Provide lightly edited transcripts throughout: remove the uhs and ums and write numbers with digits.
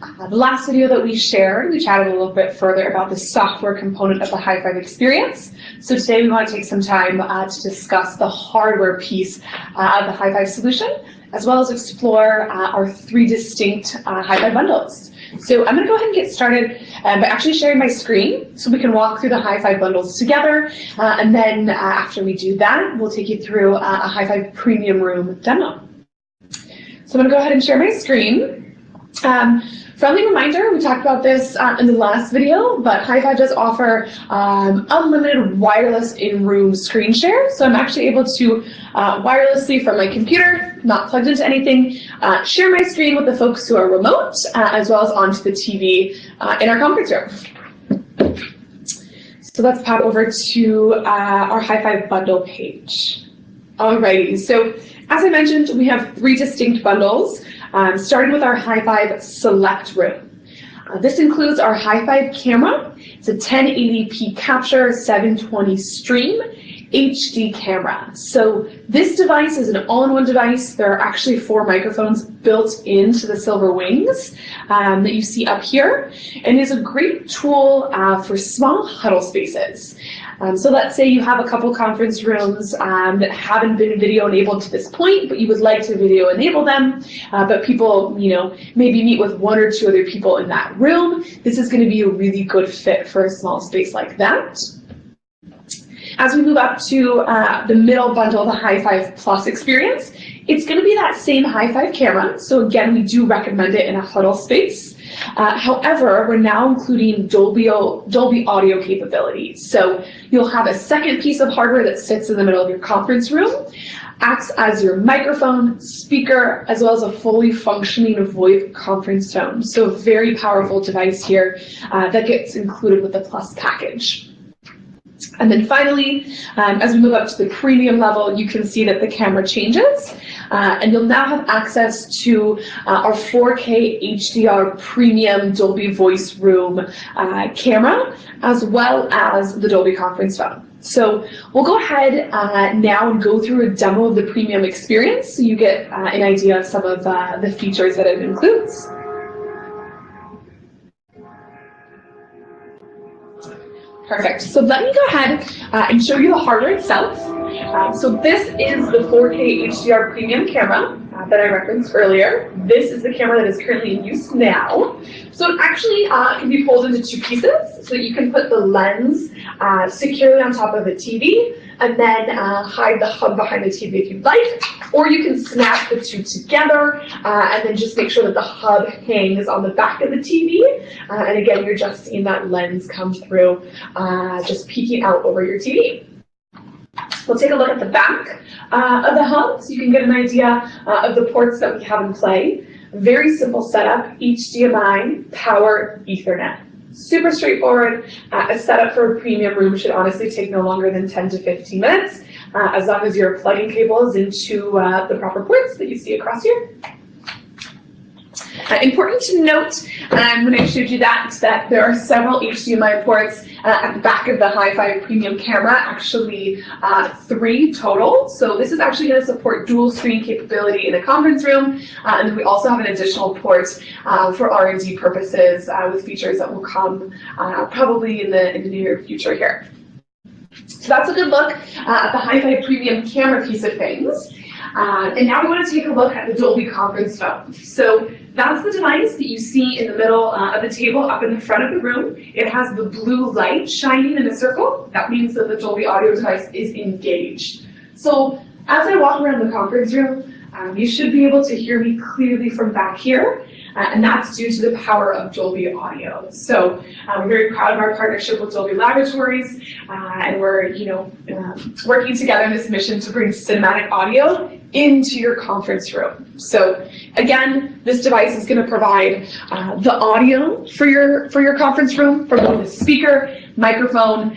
The last video that we shared, we chatted a little bit further about the software component of the Highfive experience. So today we want to take some time to discuss the hardware piece of the Highfive solution, as well as explore our 3 distinct Highfive bundles. So I'm going to go ahead and get started by actually sharing my screen so we can walk through the Highfive bundles together. And then after we do that, we'll take you through a Highfive Premium Room demo. So I'm going to go ahead and share my screen. Friendly reminder, we talked about this in the last video, but Highfive does offer unlimited wireless in-room screen share. So I'm actually able to wirelessly from my computer, not plugged into anything, share my screen with the folks who are remote, as well as onto the TV in our conference room. So let's pop over to our Highfive bundle page. Alrighty, so as I mentioned, we have 3 distinct bundles. Starting with our Highfive Select Room. This includes our Highfive camera. It's a 1080p capture, 720 stream, HD camera. So this device is an all-in-one device. There are actually 4 microphones built into the silver wings that you see up here, and is a great tool for small huddle spaces. So let's say you have a couple conference rooms that haven't been video enabled to this point, but you would like to video enable them, but people, maybe meet with 1 or 2 other people in that room. This is going to be a really good fit for a small space like that. As we move up to the middle bundle, the Highfive Plus experience, it's going to be that same Highfive camera. So again, we do recommend it in a huddle space. However, we're now including Dolby audio capabilities. So you'll have a second piece of hardware that sits in the middle of your conference room, acts as your microphone, speaker, as well as a fully functioning VoIP conference tone. So a very powerful device here that gets included with the Plus package. And then finally, as we move up to the premium level, you can see that the camera changes, and you'll now have access to our 4K Hdr Premium Dolby Voice Room camera, as well as the Dolby Conference phone. So we'll go ahead now and go through a demo of the premium experience so you get an idea of some of the features that it includes. Perfect. So let me go ahead and show you the hardware itself. So this is the 4K Hdr Premium camera that I referenced earlier. This is the camera that is currently in use now. So it actually can be pulled into 2 pieces, so that you can put the lens securely on top of the TV, and then hide the hub behind the TV if you'd like, or you can snap the 2 together and then just make sure that the hub hangs on the back of the TV. And again, you're just seeing that lens come through, just peeking out over your TV. We'll take a look at the back of the hub so you can get an idea of the ports that we have in play. Very simple setup, HDMI, power, Ethernet. Super straightforward. A setup for a premium room should honestly take no longer than 10 to 15 minutes, as long as your plugging cable is into the proper ports that you see across here. Important to note, when I showed you that there are several HDMI ports at the back of the Highfive Premium camera, actually 3 total. So this is actually going to support dual screen capability in a conference room, and we also have an additional port for R&D purposes with features that will come probably in the near future here. So that's a good look at the Highfive Premium camera piece of things. And now we want to take a look at the Dolby Conference phone. So that's the device that you see in the middle of the table up in the front of the room. It has the blue light shining in a circle. That means that the Dolby audio device is engaged. So as I walk around the conference room, you should be able to hear me clearly from back here. And that's due to the power of Dolby Audio. So we're very proud of our partnership with Dolby Laboratories, and we're working together in this mission to bring cinematic audio into your conference room. So again, this device is going to provide the audio for your conference room from both a speaker, microphone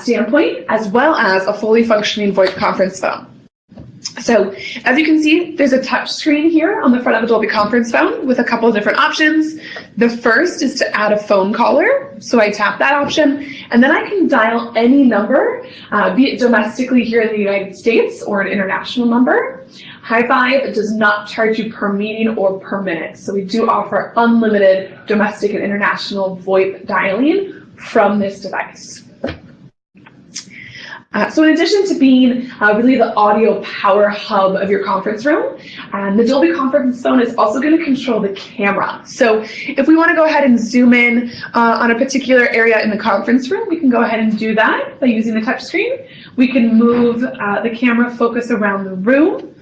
standpoint, as well as a fully functioning VoIP conference phone. So as you can see, there's a touch screen here on the front of the Dolby Conference phone with a couple of different options. The first is to add a phone caller. So I tap that option, and then I can dial any number, be it domestically here in the United States or an international number. Highfive does not charge you per meeting or per minute. So we do offer unlimited domestic and international VoIP dialing from this device. So in addition to being really the audio power hub of your conference room, the Dolby Conference phone is also going to control the camera. So if we want to go ahead and zoom in on a particular area in the conference room, we can go ahead and do that by using the touch screen. We can move the camera focus around the room.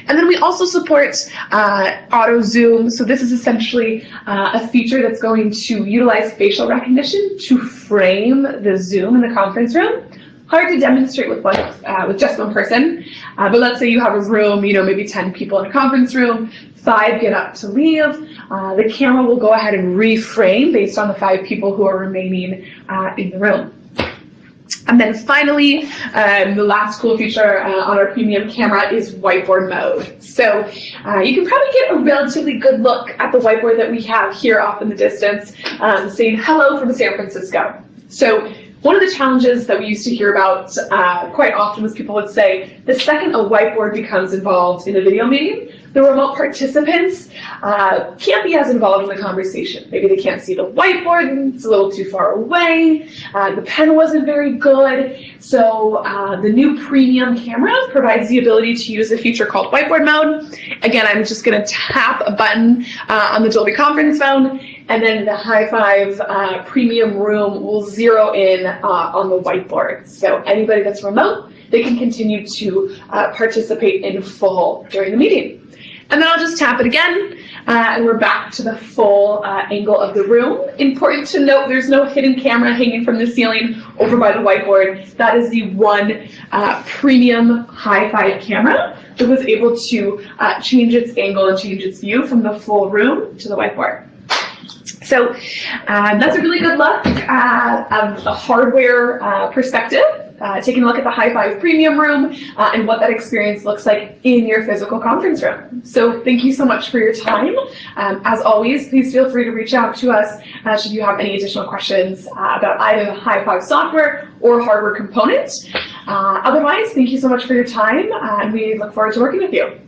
And then we also support auto zoom. So this is essentially a feature that's going to utilize facial recognition to frame the zoom in the conference room. Hard to demonstrate with just one person, but let's say you have a room, maybe 10 people in a conference room, 5 get up to leave. The camera will go ahead and reframe based on the 5 people who are remaining in the room. And then finally, the last cool feature on our premium camera is Whiteboard Mode. So you can probably get a relatively good look at the whiteboard that we have here off in the distance, saying hello from San Francisco. So one of the challenges that we used to hear about quite often was people would say, the second a whiteboard becomes involved in a video meeting, the remote participants can't be as involved in the conversation. Maybe they can't see the whiteboard, it's a little too far away, the pen wasn't very good. So the new premium camera provides the ability to use a feature called Whiteboard Mode. Again, I'm just going to tap a button on the Dolby Conference phone, and then the Highfive premium room will zero in on the whiteboard. So anybody that's remote, they can continue to participate in full during the meeting. And then I'll just tap it again, and we're back to the full angle of the room. Important to note, there's no hidden camera hanging from the ceiling over by the whiteboard. That is the one premium Highfive camera that was able to change its angle and change its view from the full room to the whiteboard. So that's a really good look of the hardware perspective, taking a look at the Highfive Premium room and what that experience looks like in your physical conference room. So thank you so much for your time. As always, please feel free to reach out to us should you have any additional questions about either the Highfive software or hardware components. Otherwise, thank you so much for your time, and we look forward to working with you.